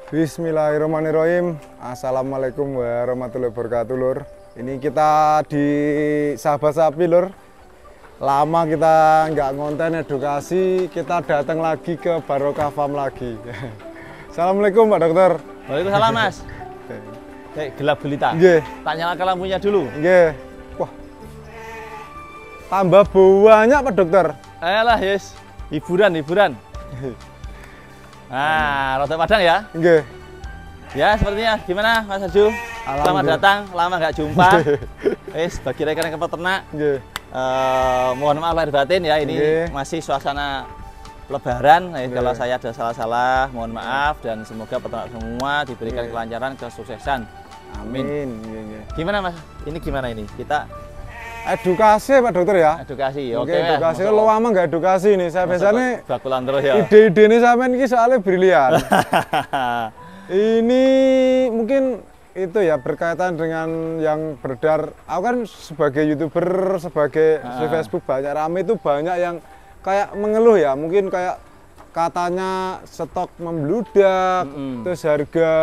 Bismillahirrahmanirrahim. Assalamualaikum warahmatullahi wabarakatuh, Lur. Ini kita di Sahabat Sapi, Lur. Lama kita nggak ngonten edukasi, kita datang lagi ke Barokah Farm lagi. Assalamualaikum, Pak Dokter. Waalaikumsalam, Mas. Gelap gulita. Nggih. Tak nyalakan lampunya dulu. Nggih. Wah. Tambah banyak, Pak Dokter. Ayolah, yes. Hiburan. Nah, roti Padang ya? Nggih. Ya, sepertinya. Gimana, Mas Arju? Selamat datang, lama nggak jumpa. Bagi rekan-rekan peternak, mohon maaf lahir batin ya, ini masih suasana Lebaran. Kalau saya ada salah-salah, mohon maaf, dan semoga peternak semua diberikan kelancaran, kesuksesan. Amin. Gimana, Mas? Ini gimana ini? Kita edukasi, Pak Dokter ya. Edukasi, oke. Edukasi, lo lama nggak edukasi nih. Saya biasanya bakulan terus ya. Ide-ide ini sampean ini soalnya brilian. Ini mungkin itu ya berkaitan dengan yang beredar. Aku kan sebagai YouTuber, sebagai di Facebook banyak rame itu banyak yang kayak mengeluh ya. Mungkin kayak katanya stok membludak, terus harga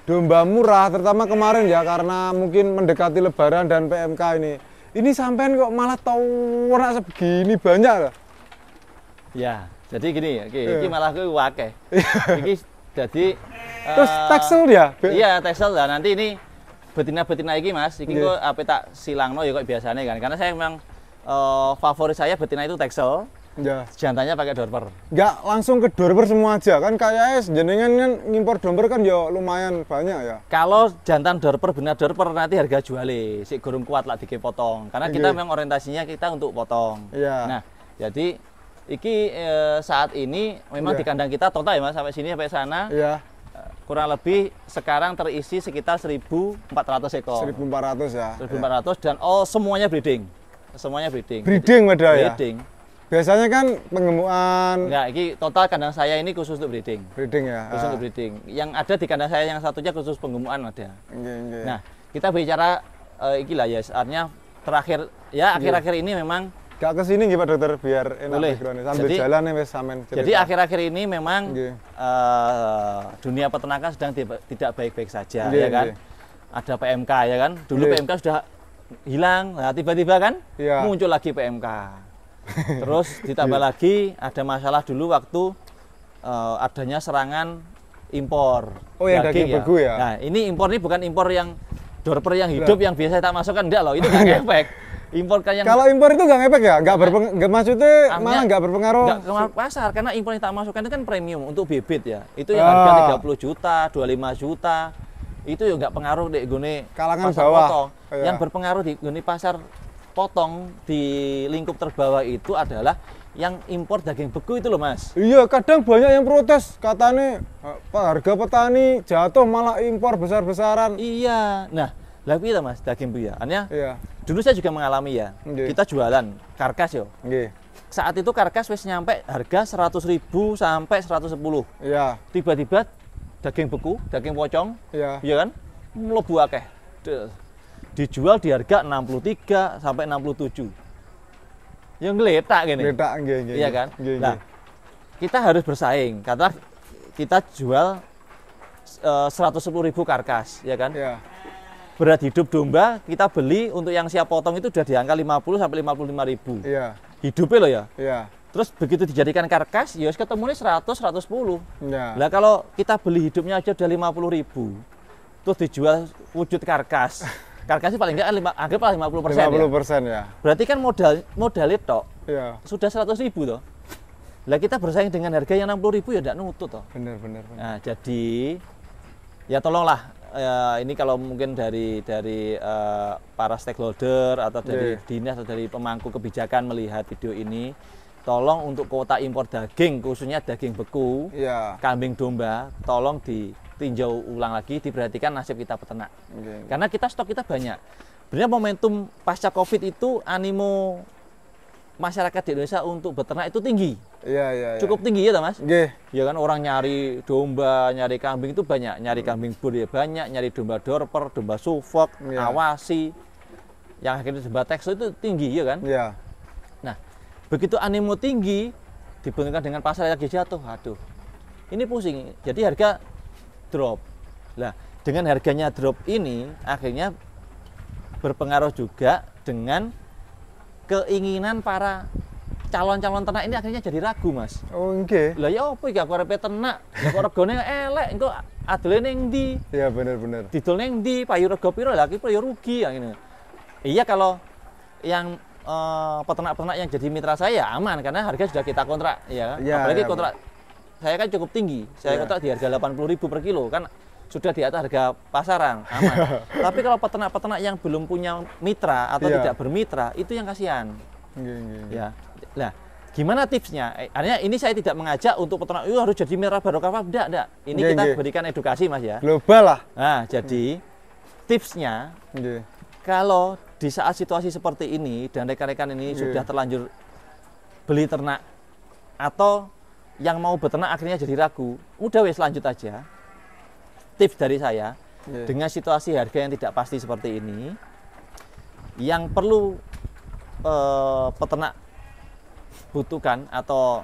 domba murah, terutama kemarin ya karena mungkin mendekati Lebaran dan PMK ini. Ini sampean kok malah tawar sebegini banyak loh. Ya, jadi gini, ini malah ke wake. Ini jadi terus teksel ya? Iya, teksel lah. Nanti ini betina-betina ini, Mas. Ini kok apa tak silangno ya kok biasanya kan. Karena saya memang favorit saya betina itu teksel. Ya. Jantannya pakai dorper. Nggak langsung ke dorper semua aja kan, kayak jenengan kan ngimpor dorper kan ya lumayan banyak ya. Kalau jantan dorper benar dorper nanti harga jualnya si gurung kuat lah dikepotong. Karena kita memang orientasinya kita untuk potong. Nah, jadi iki saat ini memang di kandang kita total ya, Mas, sampai sini sampai sana. Kurang lebih sekarang terisi sekitar 1.400 ekor. 1.400 ya. 1.400 dan semuanya breeding. Semuanya breeding. Breeding beda ya. Breeding. Biasanya kan pengemukan. Enggak, ini total kandang saya ini khusus untuk breeding. Breeding ya. Khusus untuk breeding. Yang ada di kandang saya yang satunya khusus penggemukan ada. Nah, kita bicara iki lah ya, artinya terakhir ya akhir-akhir ini memang gak kesini nggih Pak Dokter biar enak background sambil jadi, jalan nih wis sampean cerita. Jadi akhir-akhir ini memang dunia peternakan sedang tidak baik-baik saja ya kan. Ada PMK ya kan. Dulu PMK sudah hilang, nah tiba-tiba kan muncul lagi PMK. Terus ditambah lagi ada masalah dulu waktu adanya serangan impor. Oh, yang daging beku ya? Nah, ini impor ini bukan impor yang dorper yang hidup yang biasa tak masukkan, enggak loh, itu nggak efek. Impor kayak kalau impor itu nggak efek ya? Nggak maksudnya malah nggak berpengaruh? Nggak ke pasar, karena impor yang tak masukkan itu kan premium untuk bibit ya. Itu yang harga 30 juta, 25 juta. Itu ya nggak pengaruh di gune kalangan pasar bawah. Potong. Yang berpengaruh di gune pasar potong di lingkup terbawah itu adalah yang impor daging beku itu loh, Mas. Iya, kadang banyak yang protes katanya harga petani jatuh malah impor besar-besaran. Iya. Nah, lagi kita Mas daging beku ya. Dulu saya juga mengalami ya. Kita jualan karkas yo. Saat itu karkas wis nyampe harga 100.000 sampai 110. Iya. Tiba-tiba daging beku, daging pocong, iya kan? Mlebu akeh. Dijual di harga 63 sampai 67. Yang ngeletak gini. Ngeletak iya kan? Nah, kita harus bersaing karena kita jual 110.000 karkas, ya kan? Berat hidup domba kita beli untuk yang siap potong itu sudah di angka 50 sampai 55.000. Hidupnya loh ya. Terus begitu dijadikan karkas, ya ketemunya 100 110. Lah kalau kita beli hidupnya aja udah 50.000. Terus dijual wujud karkas. Karkasnya paling enggak anggaplah 50%. 50% ya. Berarti kan modal itu sudah 100.000 toh. Lah kita bersaing dengan harga yang 60.000 ya enggak nutut toh. Bener. Nah, jadi ya tolonglah ini kalau mungkin dari para stakeholder atau dari dinas atau dari pemangku kebijakan melihat video ini, tolong untuk kuota impor daging khususnya daging beku, kambing domba, tolong ditinjau ulang lagi, diperhatikan nasib kita peternak. Karena stok kita banyak. Sebenarnya momentum pasca Covid itu animo masyarakat di Indonesia untuk beternak itu tinggi. Cukup tinggi ya, Mas? Ya kan, orang nyari domba, nyari kambing itu banyak, nyari kambing bur ya banyak, nyari domba dorper, domba sufok, awasi, yang akhirnya domba tekstil itu tinggi ya kan? Nah, begitu animo tinggi dibandingkan dengan pasar yang lagi jatuh, aduh, ini pusing. Jadi harga drop. Nah, dengan harganya drop ini akhirnya berpengaruh juga dengan keinginan para calon-calon ternak ini akhirnya jadi ragu, Mas. Oh, nggih. Lah ya apa iki aku arepe ternak, ya kok regane elek, engko adole ning ndi? Iya, bener. Didol ning ndi? Payu rega piro? Lah iki ya rugi ya ngene. Iya kalau yang peternak-peternak yang jadi mitra saya aman karena harga sudah kita kontrak ya. Apalagi kontrak saya kan cukup tinggi. Saya kontrak di harga 80.000 per kilo kan sudah di atas harga pasaran, aman. Tapi kalau peternak-peternak yang belum punya mitra atau tidak bermitra itu yang kasihan. Ya. Nah, gimana tipsnya? Artinya ini saya tidak mengajak untuk peternak itu harus jadi mitra barokah, enggak. Ini kita berikan edukasi, Mas ya. Global lah. Nah, jadi tipsnya kalau di saat situasi seperti ini dan rekan-rekan ini sudah terlanjur beli ternak atau yang mau beternak akhirnya jadi ragu, udah wes lanjut aja. Tips dari saya, dengan situasi harga yang tidak pasti seperti ini, yang perlu peternak butuhkan atau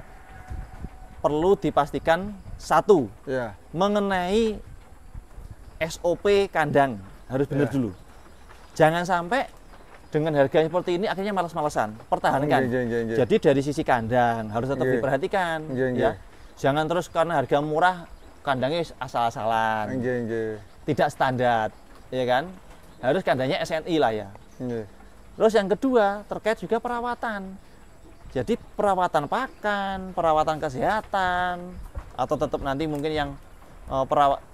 perlu dipastikan satu, mengenai SOP kandang harus benar dulu. Jangan sampai dengan harga seperti ini akhirnya malas-malesan, pertahankan. Jadi dari sisi kandang harus tetap diperhatikan, ya. Jangan terus karena harga murah kandangnya asal-asalan, tidak standar, ya kan? Harus kandangnya SNI lah ya. Terus yang kedua terkait juga perawatan. Jadi perawatan pakan, perawatan kesehatan, atau tetap nanti mungkin yang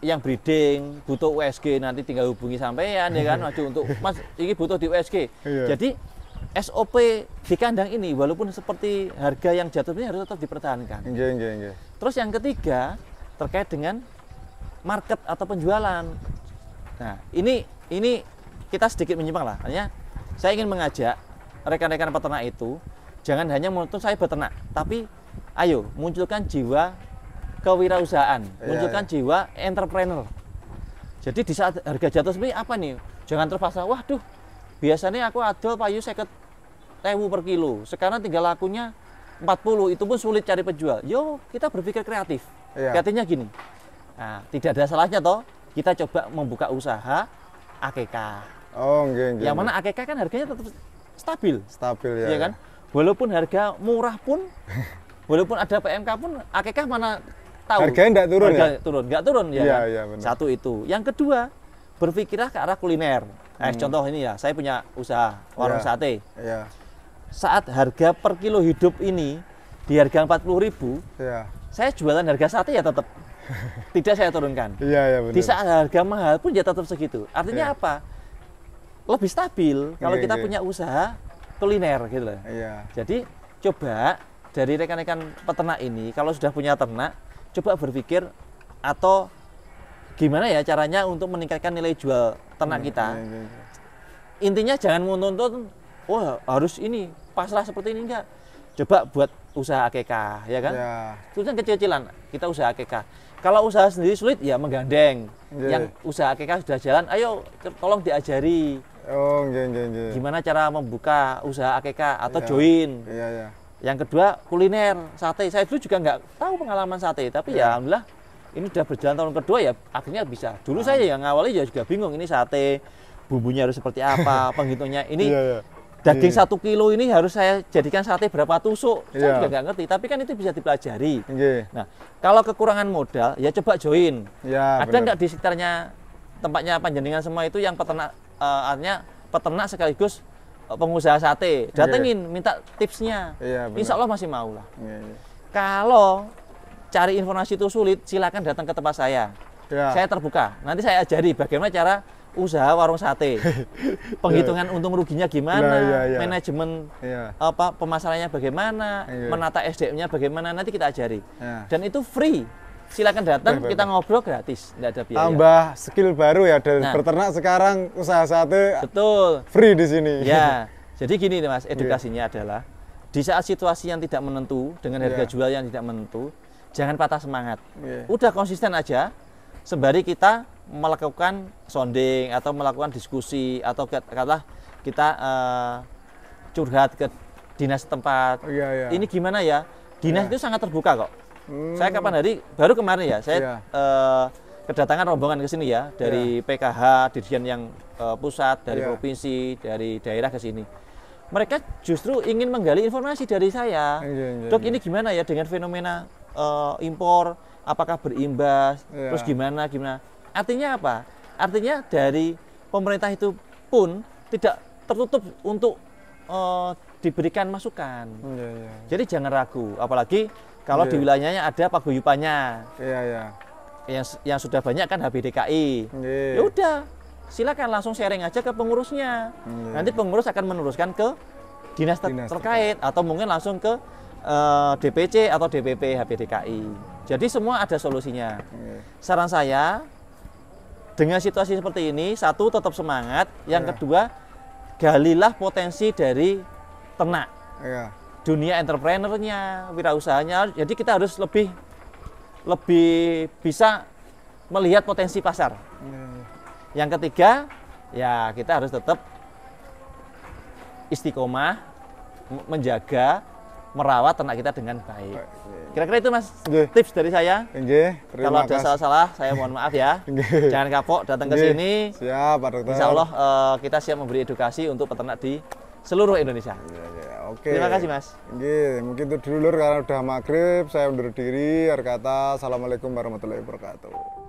yang breeding butuh USG nanti tinggal hubungi sampean ya kan, maju untuk Mas ini butuh di USG. Jadi SOP di kandang ini walaupun seperti harga yang jatuhnya harus tetap dipertahankan. Terus yang ketiga terkait dengan market atau penjualan. Nah ini kita sedikit menyimpang lah. Hanya saya ingin mengajak rekan-rekan peternak itu jangan hanya menuntut saya beternak, tapi ayo munculkan jiwa kewirausahaan, munculkan jiwa entrepreneur. Jadi di saat harga jatuh seperti apa nih? Jangan terpaksa, waduh, biasanya aku adol payu 50.000 per kilo, sekarang tinggal lakunya 40, itu pun sulit cari penjual. Yo, kita berpikir kreatif. Kreatifnya gini, nah, tidak ada salahnya toh, kita coba membuka usaha AKK. Oh, yang mana AKK kan harganya tetap stabil. Stabil ya kan? Walaupun harga murah pun, walaupun ada PMK pun, AKK mana tahu. Harganya nggak turun ya? Nggak turun ya. Benar. Satu itu. Yang kedua, berpikirlah ke arah kuliner. Contoh ini ya, saya punya usaha warung sate. Saat harga per kilo hidup ini di harga 40.000, saya jualan harga sate ya tetap. Tidak saya turunkan. Benar. Di saat harga mahal pun ya tetap segitu. Artinya apa? Lebih stabil kalau kita punya usaha kuliner gitu loh. Jadi coba dari rekan-rekan peternak ini kalau sudah punya ternak, coba berpikir atau gimana ya caranya untuk meningkatkan nilai jual ternak kita. Intinya jangan menuntut, wah harus ini pasrah seperti ini, enggak. Coba buat usaha AKK, ya kan? Itu kan kecil-kecilan, kita usaha AKK. Kalau usaha sendiri sulit, ya menggandeng. Yang usaha AKK sudah jalan, ayo tolong diajari. Gimana cara membuka usaha AKK atau join. Yang kedua kuliner, sate. Saya dulu juga nggak tahu pengalaman sate, tapi ya alhamdulillah ini udah berjalan tahun kedua ya akhirnya bisa. Dulu saya yang awalnya ya juga bingung ini sate, bumbunya harus seperti apa, penghitungnya ini daging 1 kilo ini harus saya jadikan sate berapa tusuk. Saya juga nggak ngerti, tapi kan itu bisa dipelajari. Nah, kalau kekurangan modal ya coba join. Ada nggak di sekitarnya tempatnya panjenengan semua itu yang peternak, artinya peternak sekaligus pengusaha sate, datengin minta tipsnya. Insya Allah masih mau lah. Kalau cari informasi itu sulit, silakan datang ke tempat saya. Saya terbuka. Nanti saya ajari bagaimana cara usaha warung sate. Penghitungan untung ruginya gimana, manajemen apa pemasarannya bagaimana, menata SDM-nya bagaimana, nanti kita ajari. Dan itu free. Silakan datang, kita ngobrol gratis, tidak ada biaya. Tambah skill baru ya dari peternak sekarang usaha sate. Betul. Free di sini. Ya. Jadi gini Mas, edukasinya adalah di saat situasi yang tidak menentu dengan harga jual yang tidak menentu, jangan patah semangat. Udah konsisten aja. Sembari kita melakukan sounding atau melakukan diskusi atau katakanlah kita curhat ke dinas tempat. Ini gimana ya? Dinas itu sangat terbuka kok. Saya kapan hari baru kemarin ya, saya kedatangan rombongan ke sini ya, dari PKH, Dirjen yang pusat, dari provinsi, dari daerah ke sini. Mereka justru ingin menggali informasi dari saya. Dok, ini gimana ya dengan fenomena impor, apakah berimbas, terus gimana? Artinya apa? Artinya dari pemerintah itu pun tidak tertutup untuk diberikan masukan. Jadi jangan ragu, apalagi kalau di wilayahnya ada paguyubannya. Yang sudah banyak kan HBDKI. Ya udah, silakan langsung sharing aja ke pengurusnya. Nanti pengurus akan meneruskan ke dinas terkait atau mungkin langsung ke DPC atau DPP HBDKI. Jadi semua ada solusinya. Saran saya, dengan situasi seperti ini, satu, tetap semangat. Yang kedua, galilah potensi dari ternak. Dunia entrepreneurnya, wirausahanya. Jadi kita harus lebih bisa melihat potensi pasar. Yang ketiga, ya kita harus tetap istiqomah, menjaga, merawat ternak kita dengan baik. Kira-kira itu Mas tips dari saya. Kalau ada salah-salah, saya mohon maaf ya. Jangan kapok, datang ke sini. Siap, Pak Dokter. Insya Allah kita siap memberi edukasi untuk peternak di seluruh Indonesia. Oke. Terima kasih Mas. Mungkin itu dulu karena udah maghrib. Saya undur diri. Akhir kata, assalamualaikum warahmatullahi wabarakatuh.